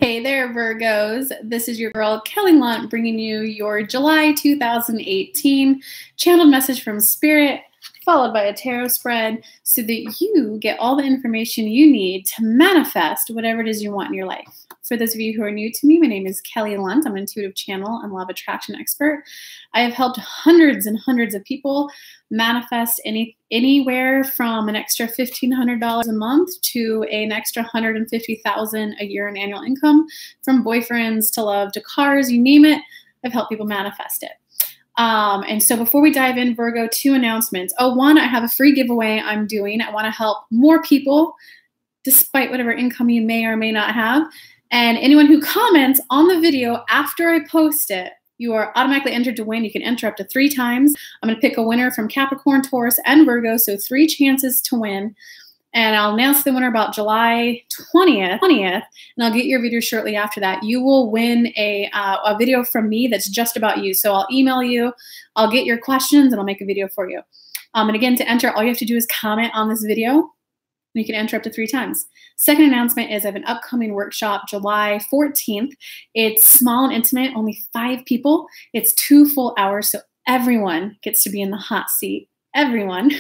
Hey there, Virgos. This is your girl, Kelly Lunt, bringing you your July 2018 channeled message from Spirit, followed by a tarot spread, so that you get all the information you need to manifest whatever it is you want in your life. For those of you who are new to me, my name is Kelly Lunt. I'm an intuitive channel and law of attraction expert. I have helped hundreds and hundreds of people manifest anywhere from an extra $1,500 a month to an extra $150,000 a year in annual income, from boyfriends to love to cars, you name it. I've helped people manifest it. And so before we dive in, Virgo, two announcements. One, I have a free giveaway I'm doing. I want to help more people despite whatever income you may or may not have. And anyone who comments on the video after I post it, you are automatically entered to win. You can enter up to 3 times. I'm going to pick a winner from Capricorn, Taurus, and Virgo, so 3 chances to win. And I'll announce the winner about July 20th, and I'll get your video shortly after that. You will win a video from me that's just about you. So I'll email you, I'll get your questions, and I'll make a video for you. And again, to enter, all you have to do is comment on this video. You can enter up to 3 times. Second announcement is I have an upcoming workshop July 14th. It's small and intimate, only 5 people. It's 2 full hours, so everyone gets to be in the hot seat. Everyone.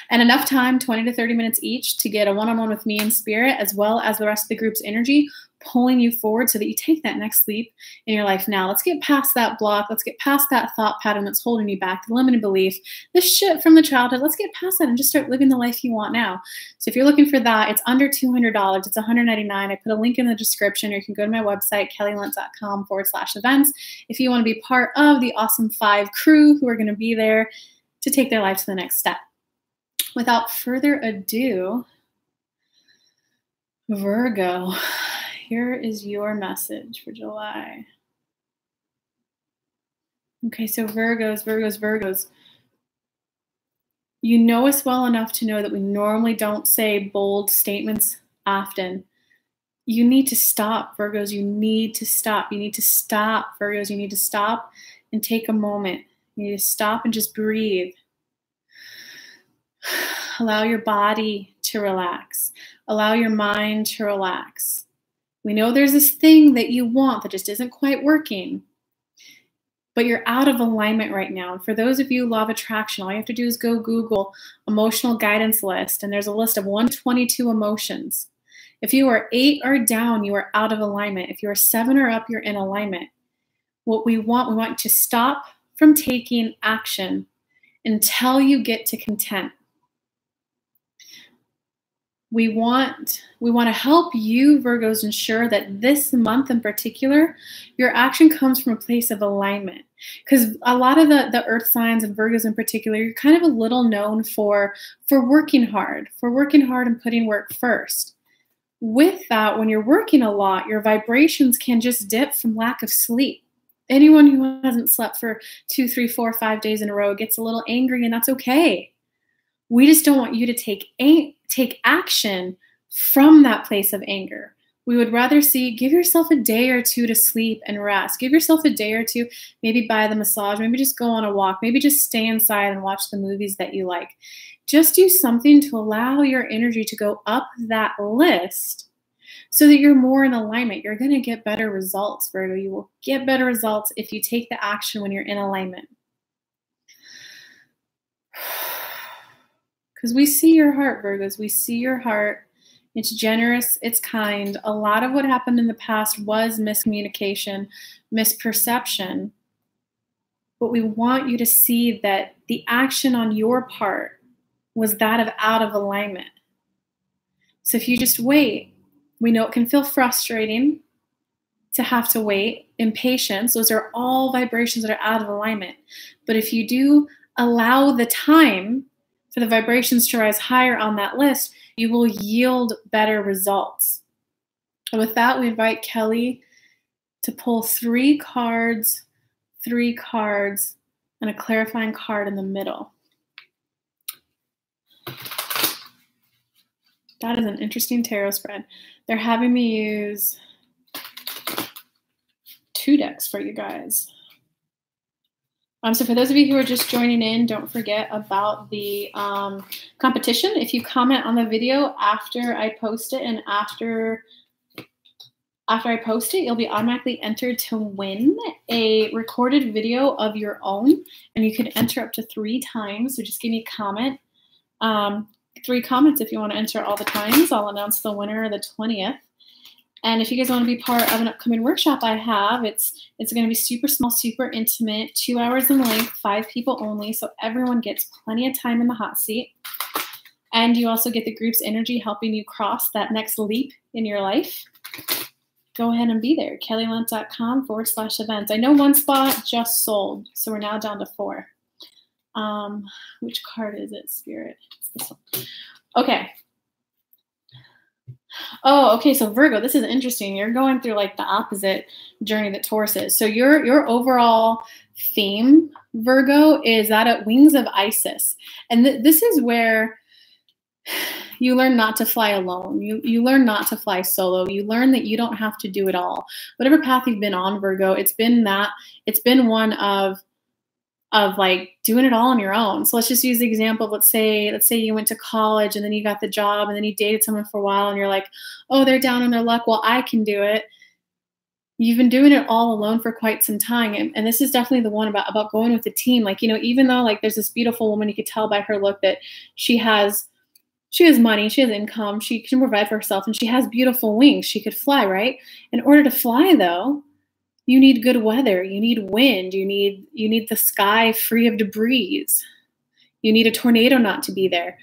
And enough time, 20 to 30 minutes each, to get a one-on-one with me in Spirit, as well as the rest of the group's energy, pulling you forward so that you take that next leap in your life now. Let's get past that block. Let's get past that thought pattern that's holding you back, the limited belief, the shit from the childhood. Let's get past that and just start living the life you want now. So if you're looking for that, it's under $200. It's $199. I put a link in the description, or you can go to my website, kellylunt.com/events, if you want to be part of the awesome 5 crew who are going to be there to take their life to the next step. Without further ado, Virgo, here is your message for July. Okay, so Virgos. You know us well enough to know that we normally don't say bold statements often. You need to stop, Virgos. You need to stop. You need to stop, Virgos. You need to stop and take a moment. You need to stop and just breathe. Allow your body to relax. Allow your mind to relax. We know there's this thing that you want that just isn't quite working, but you're out of alignment right now. And for those of you law of attraction, all you have to do is go Google emotional guidance list, and there's a list of 122 emotions. If you are 8 or down, you are out of alignment. If you are 7 or up, you're in alignment. What we want to stop from taking action until you get to content. We want to help you, Virgos, ensure that this month in particular, your action comes from a place of alignment. Because a lot of the earth signs, and Virgos in particular, you're kind of a little known for working hard, and putting work first. With that, when you're working a lot, your vibrations can just dip from lack of sleep. Anyone who hasn't slept for 2, 3, 4, 5 days in a row gets a little angry, and that's okay. We just don't want you to take action from that place of anger. We would rather see, give yourself a day or 2 to sleep and rest. Give yourself a day or 2, maybe buy the massage, maybe just go on a walk, maybe just stay inside and watch the movies that you like. Just do something to allow your energy to go up that list so that you're more in alignment. You're going to get better results, Virgo. You will get better results if you take the action when you're in alignment. Because we see your heart, Virgos. We see your heart. It's generous. It's kind. A lot of what happened in the past was miscommunication, misperception. But we want you to see that the action on your part was that of out of alignment. So if you just wait, we know it can feel frustrating to have to wait. Impatience, those are all vibrations that are out of alignment. But if you do allow the time for the vibrations to rise higher on that list, you will yield better results. And with that, we invite Kelly to pull 3 cards, and a clarifying card in the middle. That is an interesting tarot spread. They're having me use 2 decks for you guys. So for those of you who are just joining in, don't forget about the competition. If you comment on the video after I post it and after After I post it, you'll be automatically entered to win a recorded video of your own, and you can enter up to 3 times. So just give me a comment. 3 comments if you want to enter all the times. I'll announce the winner the 20th. And if you guys want to be part of an upcoming workshop I have, it's going to be super small, super intimate, 2 hours in length, 5 people only, so everyone gets plenty of time in the hot seat. And you also get the group's energy helping you cross that next leap in your life. Go ahead and be there, kellylunt.com/events. I know 1 spot just sold, so we're now down to 4. Which card is it, Spirit? It's this one. Okay. Oh, okay. So Virgo, this is interesting. You're going through like the opposite journey that Taurus is. So your overall theme, Virgo, is that at Wings of Isis. And this is where you learn not to fly alone. You learn not to fly solo. You learn that you don't have to do it all. Whatever path you've been on, Virgo, it's been one of like doing it all on your own. So let's just use the example of, let's say you went to college and then you got the job and then you dated someone for a while and you're like, oh, they're down on their luck. Well, I can do it. You've been doing it all alone for quite some time. And this is definitely the one about going with the team. Like, even though like there's this beautiful woman, you could tell by her look that she has money, she has income, she can provide for herself, and she has beautiful wings. She could fly, right? In order to fly though, you need good weather, you need wind, you need the sky free of debris. You need a tornado not to be there.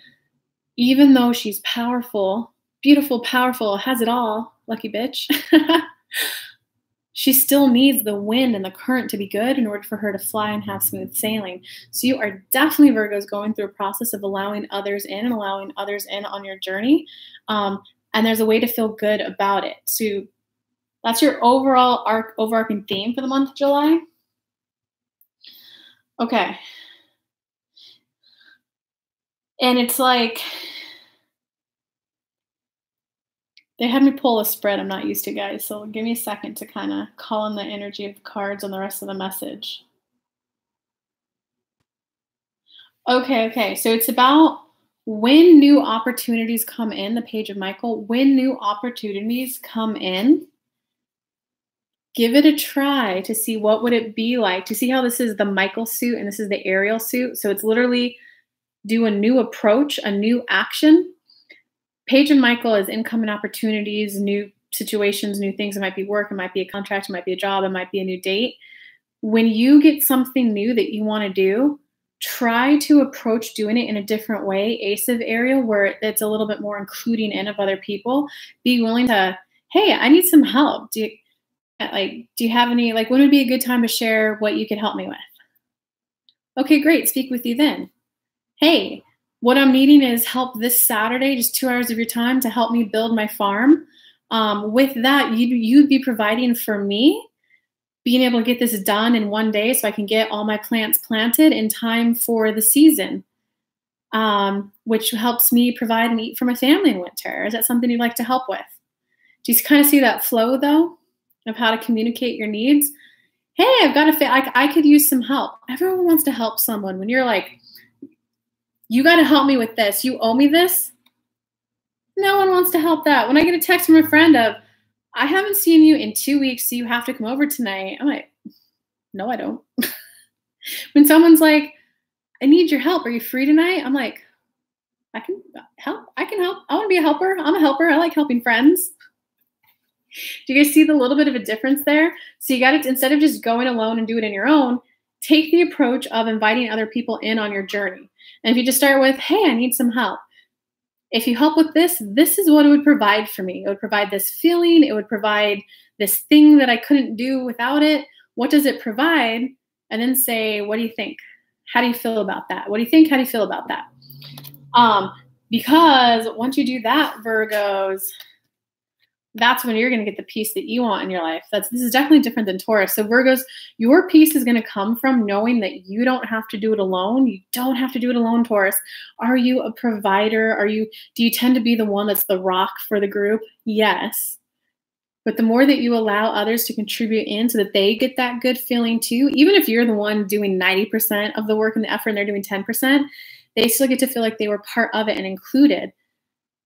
Even though she's powerful, beautiful, powerful, has it all, lucky bitch, she still needs the wind and the current to be good in order for her to fly and have smooth sailing. So you are definitely, Virgos, going through a process of allowing others in and allowing others in on your journey. And there's a way to feel good about it. So that's your overall overarching theme for the month of July. Okay. And it's like, they had me pull a spread I'm not used to, guys. So give me a second to kind of call in the energy of the cards on the rest of the message. Okay. So it's about when new opportunities come in, the Page of Michael, when new opportunities come in, give it a try to see what would it be like, to see how this is the Michael suit and this is the Ariel suit. So it's literally do a new approach, a new action. Page and Michael is incoming opportunities, new situations, new things. It might be work, it might be a contract, it might be a job, it might be a new date. When you get something new that you want to do, try to approach doing it in a different way. Ace of Ariel, where it's a little bit more including in of other people. Be willing to, hey, I need some help. Do you have any, like, when would be a good time to share what you could help me with? Okay, great. Speak with you then. Hey, what I'm needing is help this Saturday, just 2 hours of your time to help me build my farm. With that, you'd be providing for me, being able to get this done in 1 day so I can get all my plants planted in time for the season, which helps me provide and eat for my family in winter. Is that something you'd like to help with? Do you kind of see that flow, though, of how to communicate your needs? Hey, I've got I could use some help. Everyone wants to help someone. When you're like, you got to help me with this, you owe me this, no one wants to help that. When I get a text from a friend of, I haven't seen you in 2 weeks, so you have to come over tonight, I'm like, no, I don't. When someone's like, I need your help, are you free tonight? I'm like, I can help. I want to be a helper. I'm a helper. I like helping friends. Do you guys see the little bit of a difference there? So you got to, instead of just going alone and do it on your own, take the approach of inviting other people in on your journey. And if you just start with, hey, I need some help. If you help with this, this is what it would provide for me. It would provide this feeling. It would provide this thing that I couldn't do without it. What does it provide? And then say, what do you think? How do you feel about that? What do you think? How do you feel about that? Because once you do that, Virgos, that's when you're going to get the peace that you want in your life. This is definitely different than Taurus. So Virgos, your peace is going to come from knowing that you don't have to do it alone. You don't have to do it alone, Taurus. Are you a provider? Do you tend to be the one that's the rock for the group? Yes. But the more that you allow others to contribute in so that they get that good feeling too, even if you're the one doing 90% of the work and the effort and they're doing 10%, they still get to feel like they were part of it and included.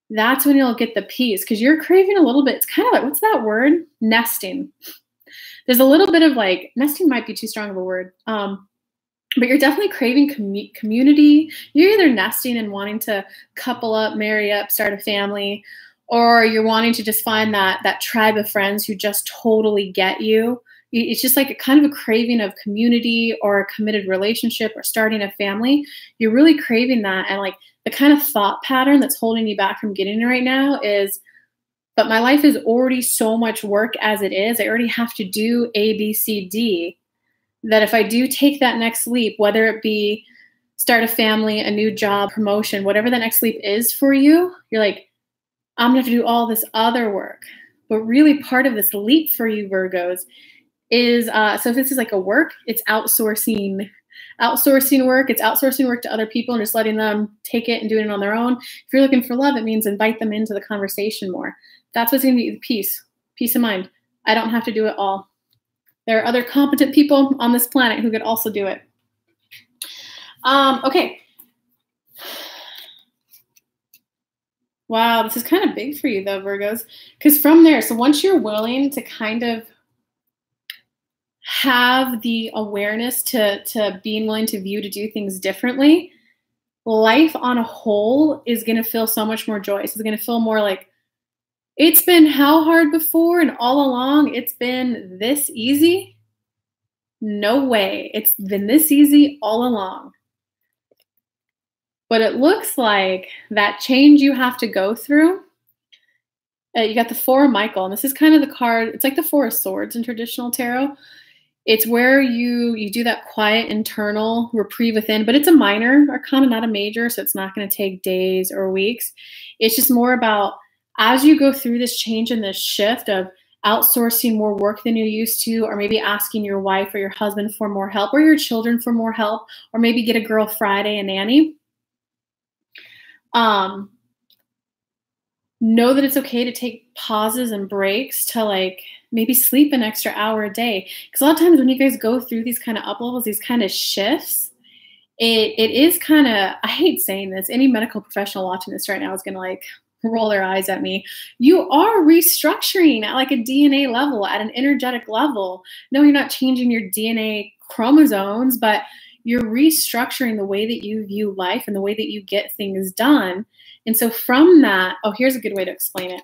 that's when you'll get the peace, because you're craving a little bit. It's kind of like, what's that word? Nesting. There's a little bit of like, nesting might be too strong of a word. But you're definitely craving community. You're either nesting and wanting to couple up, marry up, start a family, or you're wanting to just find that tribe of friends who just totally get you. It's just like a kind of a craving of community or a committed relationship or starting a family. You're really craving that. And like the kind of thought pattern that's holding you back from getting it right now is, but my life is already so much work as it is. I already have to do A, B, C, D. That if I do take that next leap, whether it be start a family, a new job, promotion, whatever the next leap is for you, you're like, I'm going to have to do all this other work. But really part of this leap for you, Virgos, is, so if this is like a work, it's outsourcing work. It's outsourcing work to other people and just letting them take it and doing it on their own. If you're looking for love, it means invite them into the conversation more. That's what's going to be the peace of mind. I don't have to do it all. There are other competent people on this planet who could also do it. Okay. Wow, this is kind of big for you though, Virgos. Because from there, so once you're willing to kind of have the awareness to being willing to view, to do things differently, life on a whole is going to feel so much more joyous. It's going to feel more like, it's been how hard before and all along it's been this easy? No way. It's been this easy all along. But it looks like that change you have to go through, you got the Four of Michael, and this is kind of the card, it's like the Four of Swords in traditional tarot. It's where you do that quiet internal reprieve within, but it's a minor arcana, not a major, so it's not going to take days or weeks. It's just more about, as you go through this change and this shift of outsourcing more work than you used to, or maybe asking your wife or your husband for more help, or your children for more help, or maybe get a Girl Friday, a nanny, know that it's okay to take pauses and breaks to like maybe sleep an extra hour a day. Because a lot of times when you guys go through these kind of up levels, these kind of shifts, it is kind of, I hate saying this, any medical professional watching this right now is going to like roll their eyes at me. You are restructuring at like a DNA level, at an energetic level. No, you're not changing your DNA chromosomes, but you're restructuring the way that you view life and the way that you get things done. And so from that, oh, here's a good way to explain it.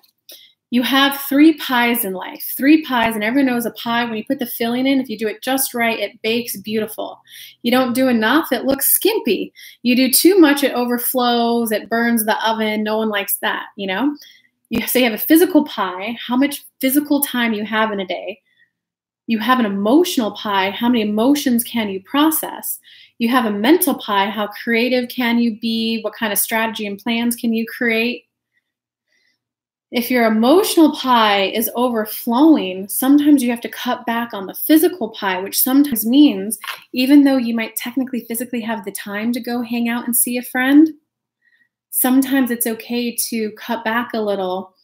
You have 3 pies in life, 3 pies, and everyone knows a pie, when you put the filling in, if you do it just right, it bakes beautiful. You don't do enough, it looks skimpy. You do too much, it overflows, it burns the oven. No one likes that, you know? You say you have a physical pie, how much physical time you have in a day. You have an emotional pie, how many emotions can you process? You have a mental pie, how creative can you be? What kind of strategy and plans can you create? If your emotional pie is overflowing, sometimes you have to cut back on the physical pie, which sometimes means even though you might technically physically have the time to go hang out and see a friend, sometimes it's okay to cut back a little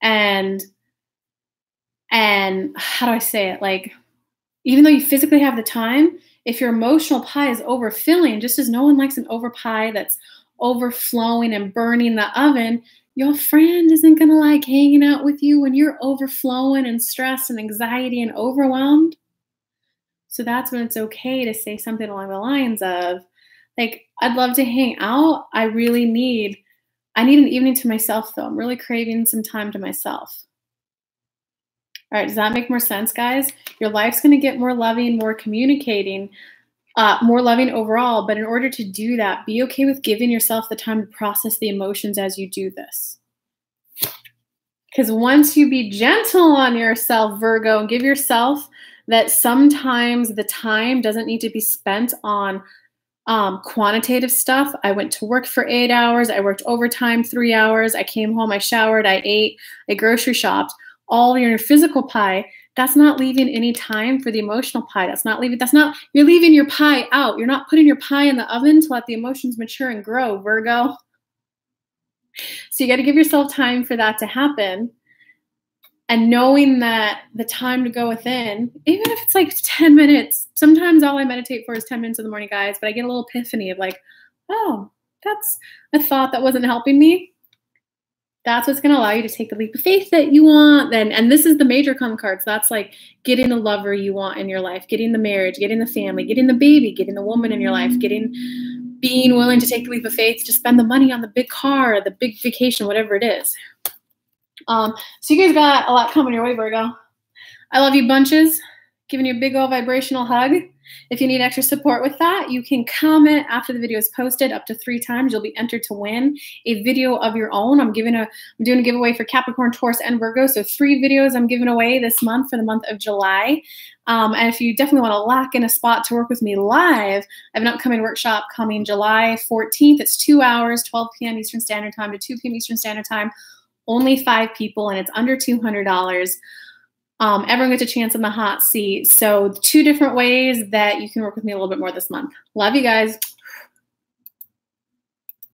and how do I say it? Like, even though you physically have the time, if your emotional pie is overfilling, just as no one likes an over pie that's overflowing and burning the oven, your friend isn't going to like hanging out with you when you're overflowing and stressed and anxiety and overwhelmed. So that's when it's okay to say something along the lines of, like, I'd love to hang out. I need an evening to myself, though. I'm really craving some time to myself. All right, does that make more sense, guys? Your life's going to get more loving, more communicating, more loving overall. But in order to do that, be okay with giving yourself the time to process the emotions as you do this. Because once you be gentle on yourself, Virgo, and give yourself that sometimes the time doesn't need to be spent on quantitative stuff. I went to work for 8 hours. I worked overtime 3 hours. I came home, I showered, I ate, I grocery shopped. All your physical pie, that's not leaving any time for the emotional pie. You're leaving your pie out. You're not putting your pie in the oven to let the emotions mature and grow, Virgo. So you got to give yourself time for that to happen. And knowing that the time to go within, even if it's like 10 minutes, sometimes all I meditate for is 10 minutes in the morning, guys, but I get a little epiphany of like, oh, that's a thought that wasn't helping me. That's what's going to allow you to take the leap of faith that you want. And this is the major common cards. That's like getting the lover you want in your life, getting the marriage, getting the family, getting the baby, getting the woman in your life, being willing to take the leap of faith to spend the money on the big car, the big vacation, whatever it is. So you guys got a lot coming your way, Virgo. I love you bunches. Giving you a big old vibrational hug. If you need extra support with that, you can comment after the video is posted up to 3 times. You'll be entered to win a video of your own. I'm doing a giveaway for Capricorn, Taurus, and Virgo. So 3 videos I'm giving away this month for the month of July. And if you definitely want to lock in a spot to work with me live, I have an upcoming workshop coming July 14th. It's 2 hours, 12 p.m. Eastern Standard Time to 2 p.m. Eastern Standard Time. Only 5 people, and it's under $200. Everyone gets a chance in the hot seat. So 2 different ways that you can work with me a little bit more this month. Love you guys.